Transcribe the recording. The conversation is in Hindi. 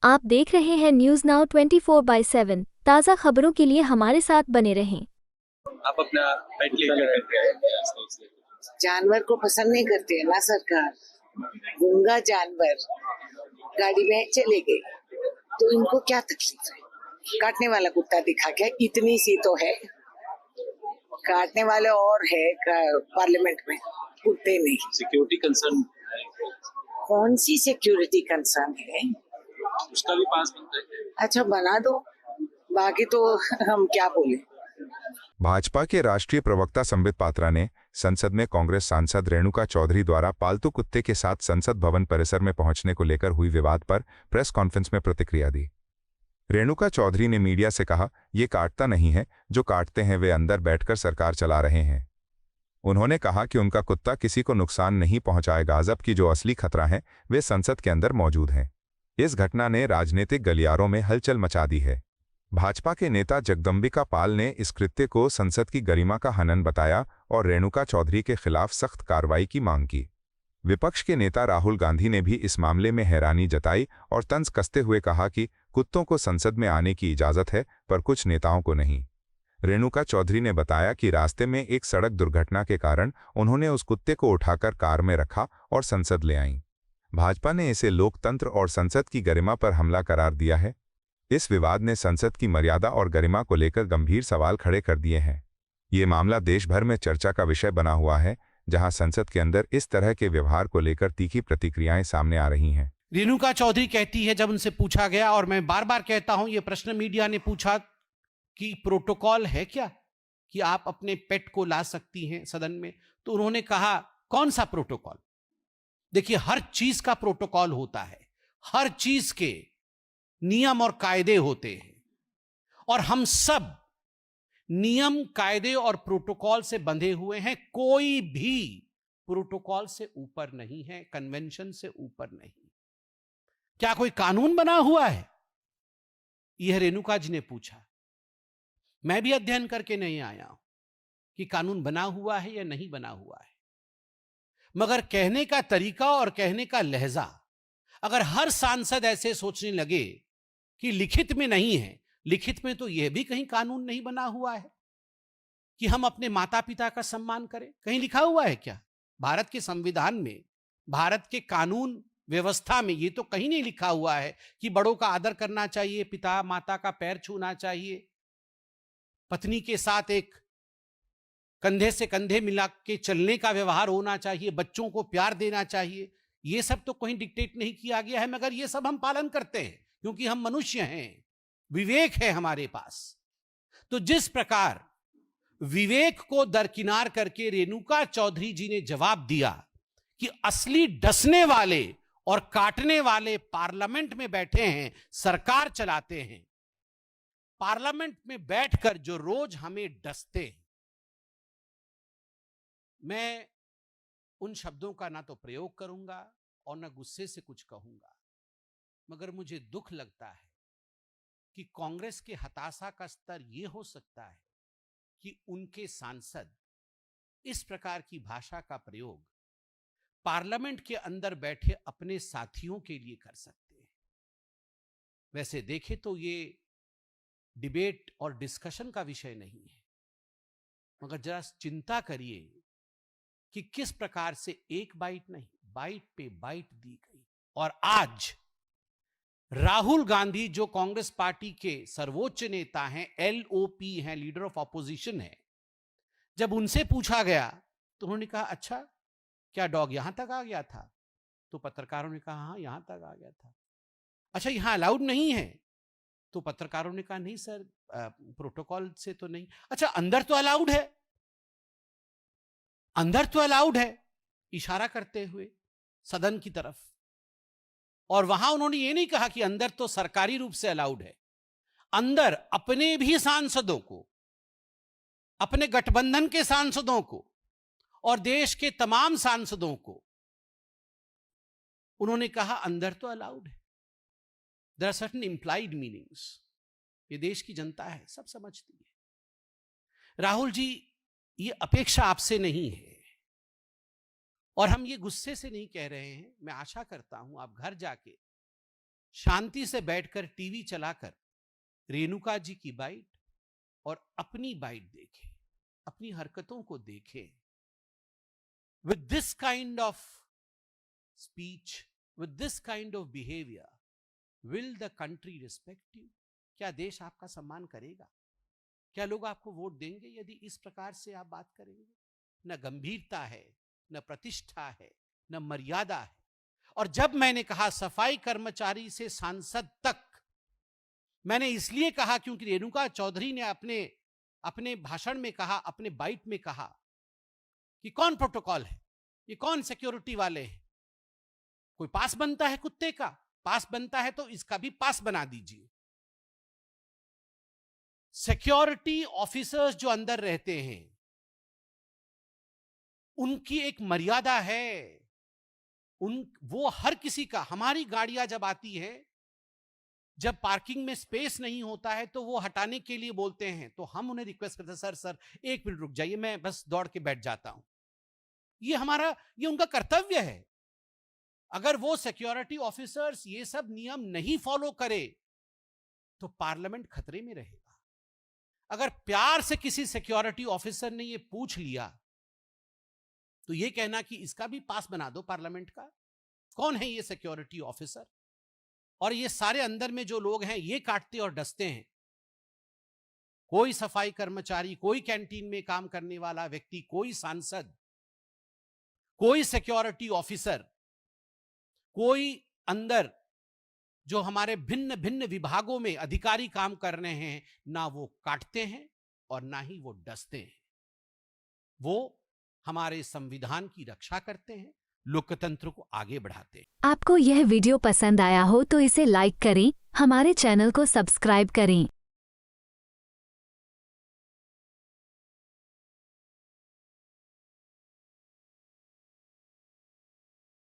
आप देख रहे हैं न्यूज नाउ 24/7 ताज़ा खबरों के लिए हमारे साथ बने रहें। आप अपना पेट लेकर करते हैं? जानवर को पसंद नहीं करती है ना सरकार। गूंगा जानवर गाड़ी में चले गए तो इनको क्या तकलीफ है? काटने वाला कुत्ता दिखा क्या? इतनी सी तो है, काटने वाले और है पार्लियामेंट में, कुत्ते नहीं। सिक्योरिटी कंसर्न, कौन सी सिक्योरिटी कंसर्न है? उसका भी पास बनता है। अच्छा बना दो, बाकी तो हम क्या बोले। भाजपा के राष्ट्रीय प्रवक्ता संबित पात्रा ने संसद में कांग्रेस सांसद रेणुका चौधरी द्वारा पालतू कुत्ते के साथ संसद भवन परिसर में पहुंचने को लेकर हुई विवाद पर प्रेस कॉन्फ्रेंस में प्रतिक्रिया दी। रेणुका चौधरी ने मीडिया से कहा, ये काटता नहीं है, जो काटते हैं वे अंदर बैठकर सरकार चला रहे हैं। उन्होंने कहा कि उनका कुत्ता किसी को नुकसान नहीं पहुंचाएगा, जबकि जो असली खतरा है वे संसद के अंदर मौजूद हैं। इस घटना ने राजनीतिक गलियारों में हलचल मचा दी है। भाजपा के नेता जगदम्बिका पाल ने इस कृत्य को संसद की गरिमा का हनन बताया और रेणुका चौधरी के खिलाफ सख्त कार्रवाई की मांग की। विपक्ष के नेता राहुल गांधी ने भी इस मामले में हैरानी जताई और तंज कसते हुए कहा कि कुत्तों को संसद में आने की इजाजत है, पर कुछ नेताओं को नहीं। रेणुका चौधरी ने बताया कि रास्ते में एक सड़क दुर्घटना के कारण उन्होंने उस कुत्ते को उठाकर कार में रखा और संसद ले आईं। भाजपा ने इसे लोकतंत्र और संसद की गरिमा पर हमला करार दिया है। इस विवाद ने संसद की मर्यादा और गरिमा को लेकर गंभीर सवाल खड़े कर दिए हैं। ये मामला देश भर में चर्चा का विषय बना हुआ है, जहां संसद के अंदर इस तरह के व्यवहार को लेकर तीखी प्रतिक्रियाएं सामने आ रही हैं। रेणुका चौधरी कहती है, जब उनसे पूछा गया, और मैं बार बार कहता हूं, यह प्रश्न मीडिया ने पूछा कि प्रोटोकॉल है क्या कि आप अपने पेट को ला सकती हैं सदन में, तो उन्होंने कहा कौन सा प्रोटोकॉल? देखिए, हर चीज का प्रोटोकॉल होता है, हर चीज के नियम और कायदे होते हैं, और हम सब नियम, कायदे और प्रोटोकॉल से बंधे हुए हैं। कोई भी प्रोटोकॉल से ऊपर नहीं है, कन्वेंशन से ऊपर नहीं। क्या कोई कानून बना हुआ है? यह रेणुका जी ने पूछा। मैं भी अध्ययन करके नहीं आया हूं कि कानून बना हुआ है या नहीं बना हुआ है, मगर कहने का तरीका और कहने का लहजा, अगर हर सांसद ऐसे सोचने लगे कि लिखित में नहीं है, लिखित में तो यह भी कहीं कानून नहीं बना हुआ है कि हम अपने माता पिता का सम्मान करें। कहीं लिखा हुआ है क्या? भारत के संविधान में, भारत के कानून व्यवस्था में यह तो कहीं नहीं लिखा हुआ है कि बड़ों का आदर करना चाहिए, पिता माता का पैर छूना चाहिए, पत्नी के साथ एक कंधे से कंधे मिला के चलने का व्यवहार होना चाहिए, बच्चों को प्यार देना चाहिए। यह सब तो कहीं डिक्टेट नहीं किया गया है, मगर यह सब हम पालन करते हैं क्योंकि हम मनुष्य हैं, विवेक है हमारे पास। तो जिस प्रकार विवेक को दरकिनार करके रेणुका चौधरी जी ने जवाब दिया कि असली डसने वाले और काटने वाले पार्लियामेंट में बैठे हैं, सरकार चलाते हैं, पार्लियामेंट में बैठकर जो रोज हमें डसते हैं, मैं उन शब्दों का ना तो प्रयोग करूंगा और ना गुस्से से कुछ कहूंगा, मगर मुझे दुख लगता है कि कांग्रेस के हताशा का स्तर यह हो सकता है कि उनके सांसद इस प्रकार की भाषा का प्रयोग पार्लियामेंट के अंदर बैठे अपने साथियों के लिए कर सकते हैं। वैसे देखें तो ये डिबेट और डिस्कशन का विषय नहीं है, मगर जरा चिंता करिए कि किस प्रकार से एक बाइट नहीं, बाइट पे बाइट दी गई। और आज राहुल गांधी, जो कांग्रेस पार्टी के सर्वोच्च नेता हैं, LOP हैं, लीडर ऑफ ऑपोजिशन है, जब उनसे पूछा गया तो उन्होंने कहा, अच्छा क्या डॉग यहां तक आ गया था? तो पत्रकारों ने कहा, हां यहां तक आ गया था। अच्छा, यहां अलाउड नहीं है? तो पत्रकारों ने कहा, नहीं सर, प्रोटोकॉल से तो नहीं। अच्छा, अंदर तो अलाउड है, अंदर तो अलाउड है, इशारा करते हुए सदन की तरफ। और वहां उन्होंने ये नहीं कहा कि अंदर तो सरकारी रूप से अलाउड है, अंदर अपने भी सांसदों को, अपने गठबंधन के सांसदों को और देश के तमाम सांसदों को उन्होंने कहा अंदर तो अलाउड है। There are certain implied meanings. ये देश की जनता है, सब समझती है। राहुल जी, ये अपेक्षा आपसे नहीं है और हम ये गुस्से से नहीं कह रहे हैं। मैं आशा करता हूं आप घर जाके शांति से बैठकर टीवी चलाकर रेणुका जी की बाइट और अपनी बाइट देखे, अपनी हरकतों को देखे। With this kind of speech, with this kind of behavior, will the country respect you? क्या देश आपका सम्मान करेगा? क्या लोग आपको वोट देंगे यदि इस प्रकार से आप बात करेंगे? न गंभीरता है, न प्रतिष्ठा है, न मर्यादा है। और जब मैंने कहा सफाई कर्मचारी से सांसद तक, मैंने इसलिए कहा क्योंकि रेणुका चौधरी ने अपने भाषण में कहा, अपने बाइट में कहा कि कौन प्रोटोकॉल है, ये कौन सिक्योरिटी वाले हैं। कोई पास बनता है कुत्ते का, पास बनता है तो इसका भी पास बना दीजिए। सिक्योरिटी ऑफिसर्स जो अंदर रहते हैं उनकी एक मर्यादा है। वो हर किसी का, हमारी गाड़ियां जब आती है, जब पार्किंग में स्पेस नहीं होता है तो वो हटाने के लिए बोलते हैं, तो हम उन्हें रिक्वेस्ट करते हैं, सर 1 मिनट रुक जाइए, मैं बस दौड़ के बैठ जाता हूं। ये उनका कर्तव्य है। अगर वो सिक्योरिटी ऑफिसर्स ये सब नियम नहीं फॉलो करे तो पार्लियामेंट खतरे में रहेगा। अगर प्यार से किसी सिक्योरिटी ऑफिसर ने ये पूछ लिया तो ये कहना कि इसका भी पास बना दो पार्लियामेंट का। कौन है ये सिक्योरिटी ऑफिसर? और ये सारे अंदर में जो लोग हैं ये काटते और डसते हैं। कोई सफाई कर्मचारी, कोई कैंटीन में काम करने वाला व्यक्ति, कोई सांसद, कोई सिक्योरिटी ऑफिसर, कोई अंदर जो हमारे भिन्न भिन्न विभागों में अधिकारी काम कर रहे हैं, ना वो काटते हैं और ना ही वो डसते हैं। वो हमारे संविधान की रक्षा करते हैं, लोकतंत्र को आगे बढ़ाते हैं। आपको यह वीडियो पसंद आया हो तो इसे लाइक करें, हमारे चैनल को सब्सक्राइब करें।